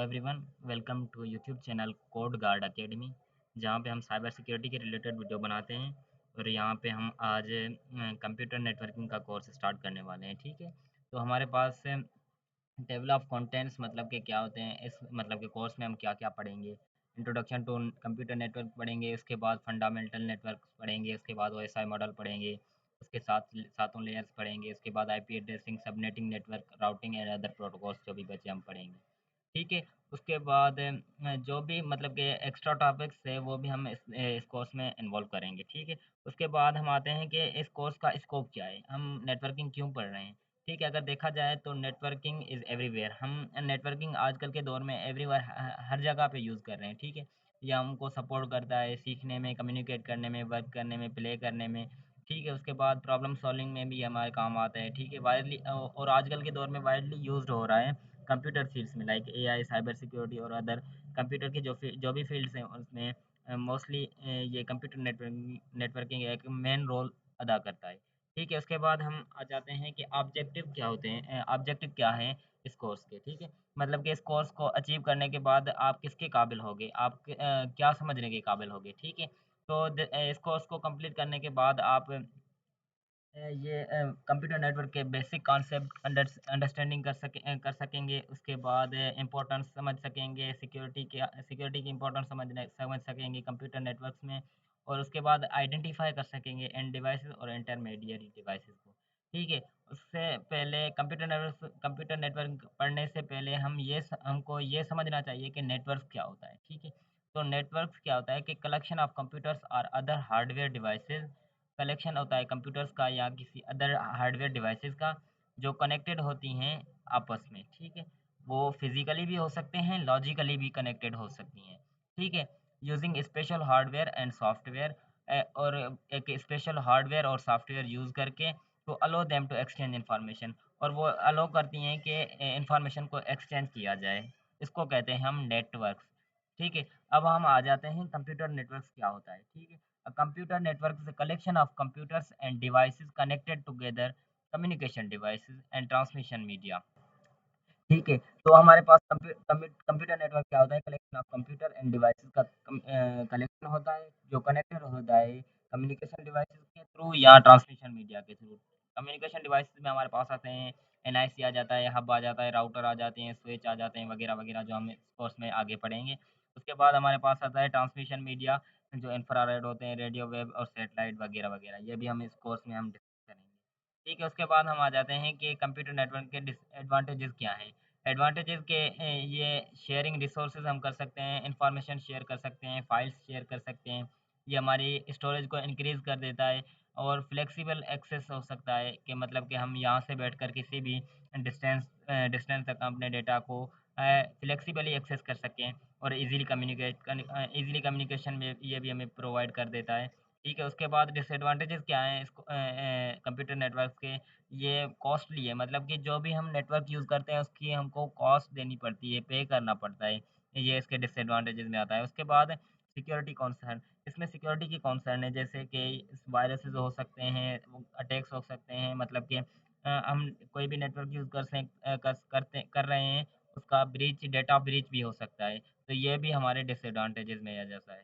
Everyone, welcome to YouTube channel Code Guard Academy, जहाँ पे हम साइबर सिक्योरिटी के रिलेटेड वीडियो बनाते हैं। और यहाँ पे हम आज कंप्यूटर नेटवर्किंग का कोर्स स्टार्ट करने वाले हैं। ठीक है, तो हमारे पास टेबल ऑफ कंटेंट्स मतलब के क्या होते हैं, इस मतलब के कोर्स में हम क्या क्या पढ़ेंगे। इंट्रोडक्शन टू कंप्यूटर नेटवर्क पढ़ेंगे, उसके बाद फंडामेंटल नेटवर्क पढ़ेंगे, उसके बाद ओएसआई मॉडल पढ़ेंगे, उसके साथ सातों लेयर्स पढ़ेंगे, उसके बाद IP addressing, subnetting network, routing and other protocols जो भी बचे हम पढ़ेंगे। ठीक है, उसके बाद जो भी मतलब कि एक्स्ट्रा टॉपिक्स है वो भी हम इस कोर्स में इन्वॉल्व करेंगे। ठीक है, उसके बाद हम आते हैं कि इस कोर्स का स्कोप क्या है, हम नेटवर्किंग क्यों पढ़ रहे हैं। ठीक है, अगर देखा जाए तो नेटवर्किंग इज़ एवरीवेयर। हम नेटवर्किंग आजकल के दौर में एवरीवेयर हर जगह पे यूज़ कर रहे हैं। ठीक है, ये हमको सपोर्ट करता है सीखने में, कम्युनिकेट करने में, वर्क करने में, प्ले करने में। ठीक है, उसके बाद प्रॉब्लम सॉल्विंग में भी हमारे काम आता है। ठीक है, वायरली और आजकल के दौर में वाइडली यूज़ हो रहा है कंप्यूटर फील्ड्स में, लाइक एआई, साइबर सिक्योरिटी और अदर कंप्यूटर के जो भी फील्ड्स हैं उसमें मोस्टली ये कंप्यूटर नेटवर्किंग एक मेन रोल अदा करता है। ठीक है, उसके बाद हम आ जाते हैं कि ऑब्जेक्टिव क्या होते हैं, ऑब्जेक्टिव क्या हैं इस कोर्स के। ठीक है, मतलब कि इस कोर्स को अचीव करने के बाद आप किसके काबिल होगे, आप क्या समझने के काबिल होगे। ठीक है, तो इस कोर्स को कंप्लीट करने के बाद आप ये कंप्यूटर नेटवर्क के बेसिक कॉन्सेप्ट अंडरस्टैंडिंग कर सकेंगे। उसके बाद इम्पोर्टेंस समझ सकेंगे, सिक्योरिटी की इम्पोर्टेंस समझ सकेंगे कंप्यूटर नेटवर्क्स में। और उसके बाद आइडेंटिफाई कर सकेंगे एंड डिवाइसेस और इंटरमीडिएट डिवाइसेस को। ठीक है, उससे पहले कंप्यूटर नेटवर्क पढ़ने से पहले हमको ये समझना चाहिए कि नेटवर्क क्या होता है। ठीक है, तो नेटवर्क क्या होता है कि कलेक्शन ऑफ कंप्यूटर्स और अदर हार्डवेयर डिवाइसेस, कलेक्शन होता है कंप्यूटर्स का या किसी अदर हार्डवेयर डिवाइसेस का जो कनेक्टेड होती हैं आपस में। ठीक है, वो फिजिकली भी हो सकते हैं, लॉजिकली भी कनेक्टेड हो सकती हैं। ठीक है, using special hardware and software, और एक स्पेशल हार्डवेयर और सॉफ्टवेयर यूज़ करके to allow them to exchange information, और वो अलो करती हैं कि इंफॉर्मेशन को एक्सचेंज किया जाए। इसको कहते हैं हम नेटवर्क्स। ठीक है, अब हम आ जाते हैं कंप्यूटर नेटवर्क्स क्या होता है। ठीक है, a computer network is a collection of computers and devices connected together, communication devices and transmission media। ठीक है, तो हमारे पास कंप्यूटर नेटवर्क क्या होता है, collection of computer end devices का कलेक्शन होता है जो कनेक्टेड होता है कम्युनिकेशन डिवाइसेस के थ्रू या ट्रांसमिशन मीडिया के थ्रू। कम्युनिकेशन डिवाइसेस में हमारे पास आते हैं एनआईसी आ जाता है, हब आ जाता है, राउटर आ जाते हैं, स्विच आ जाते हैं, वगैरह वगैरह, जो हम इस कोर्स में आगे पढ़ेंगे। उसके बाद हमारे पास आता है ट्रांसमिशन मीडिया, जो इंफ्रारेड होते हैं, रेडियो वेव और सैटेलाइट वगैरह वगैरह, ये भी हम इस कोर्स में हम डिस्कस करेंगे। ठीक है, उसके बाद हम आ जाते हैं कि कंप्यूटर नेटवर्क के डिसएडवांटेजेस क्या हैं। एडवांटेजेस के ये शेयरिंग रिसोर्सेज हम कर सकते हैं, इंफॉर्मेशन शेयर कर सकते हैं, फाइल्स शेयर कर सकते हैं। ये हमारी स्टोरेज को इंक्रीज़ कर देता है। और फ्लेक्सिबल एक्सेस हो सकता है कि मतलब कि हम यहाँ से बैठकर किसी भी डिस्टेंस तक अपने डेटा को फ्लेक्सिबली एक्सेस कर सकें। और ईज़िली कम्युनिकेशन में ये भी हमें प्रोवाइड कर देता है। ठीक है, उसके बाद डिसएडवांटेजेस क्या हैं इसको कंप्यूटर नेटवर्क्स के। ये कॉस्टली है, मतलब कि जो भी हम नेटवर्क यूज़ करते हैं उसकी हमको कॉस्ट देनी पड़ती है, पे करना पड़ता है। ये इसके डिसएडवांटेजेस में आता है। उसके बाद सिक्योरिटी कंसर्न, इसमें सिक्योरिटी की कंसर्न है, जैसे कि वायरसेस हो सकते हैं, अटैक्स हो सकते हैं, मतलब कि हम कोई भी नेटवर्क यूज़ कर रहे हैं, उसका ब्रीच, डेटा ब्रीच भी हो सकता है। तो ये भी हमारे डिसएडवांटेजेस में आ जाता है।